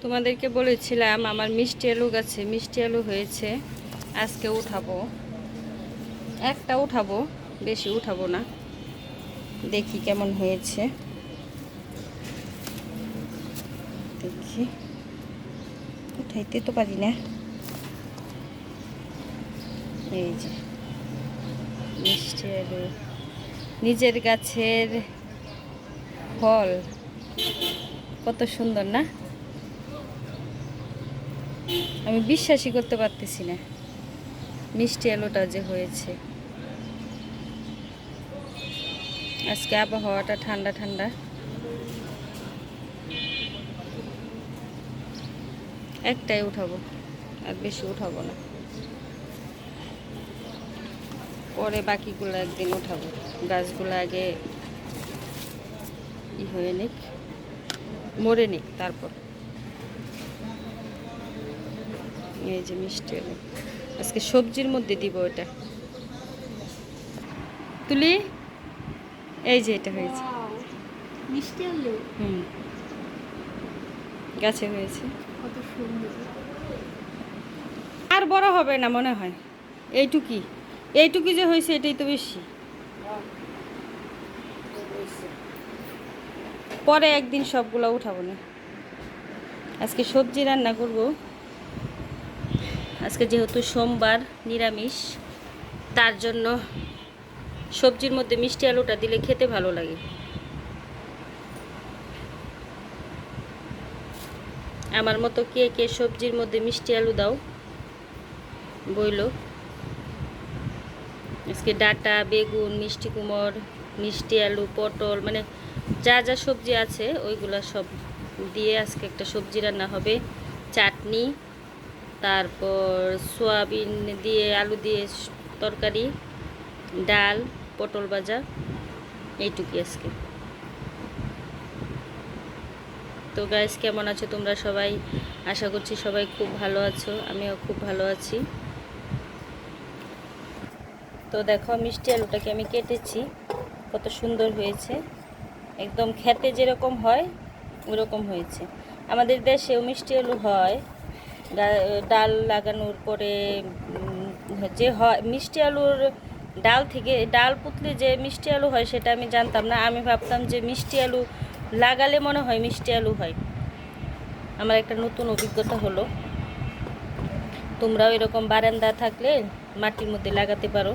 তোমাদেরকে বলেছিলাম আমার মিষ্টি আলু গাছে মিষ্টি আলু হয়েছে, আজকে উঠাবো। একটা উঠাবো, বেশি উঠাবো না, দেখি কেমন হয়েছে। দেখি, উঠাইতে তো পারি না। এই যে মিষ্টি আলু, নিজের গাছের ফল, কত সুন্দর না? আমি বিশ্বাসই করতে পারতেছি না মিষ্টি আলুটা যে হয়েছে। আজকে আবহাওয়াটা ঠান্ডা ঠান্ডা, একটাই উঠাবো, আর বেশি উঠাবো না। পরে বাকিগুলো একদিন উঠাবো। গাছগুলো আগে হয়ে নিক, মরে নিক, তারপর। এই যে মিষ্টি আলু আজকে সবজির মধ্যে দিব। এটা তুলি, এই যে এটা হয়েছে মিষ্টি আলু। গাছে হয়েছে, কত সুন্দর। আর বড় হবে না মনে হয়। এইটুকি এইটুকি যে হয়েছে এটাই তো বেশি। পরে একদিন সবগুলো উঠাবো না। আজকে সবজি রান্না করব। আজকে যেহেতু সোমবার, নিরামিষ, তার জন্য সবজির মধ্যে মিষ্টি আলুটা দিলে খেতে ভালো লাগে। আমার মতো কে কে সবজির মধ্যে মিষ্টি আলু দাও বইলো। আজকে ডাঁটা, বেগুন, মিষ্টি কুমড়, মিষ্টি আলু, পটল, মানে যা যা সবজি আছে ওইগুলো সব দিয়ে আজকে একটা সবজি রান্না হবে। চাটনি, তারপর সয়াবিন দিয়ে আলু দিয়ে তরকারি, ডাল, পটল ভাজা, এইটুকুই আজকে। তো গাইস, কেমন আছো তোমরা সবাই? আশা করছি সবাই খুব ভালো আছো, আমিও খুব ভালো আছি। তো দেখো, মিষ্টি আলুটাকে আমি কেটেছি, কত সুন্দর হয়েছে, একদম খেতে যেরকম হয় ওরকম হয়েছে। আমাদের দেশেও মিষ্টি আলু হয়, ডাল লাগানোর পরে যে হয় মিষ্টি আলুর ডাল থেকে, ডাল পুতলে যে মিষ্টি আলু হয় সেটা আমি জানতাম না। আমি ভাবতাম যে মিষ্টি আলু লাগালে মনে হয় মিষ্টি আলু হয়। আমার একটা নতুন অভিজ্ঞতা হলো। তোমরাও এরকম বারান্দা থাকলে মাটির মধ্যে লাগাতে পারো।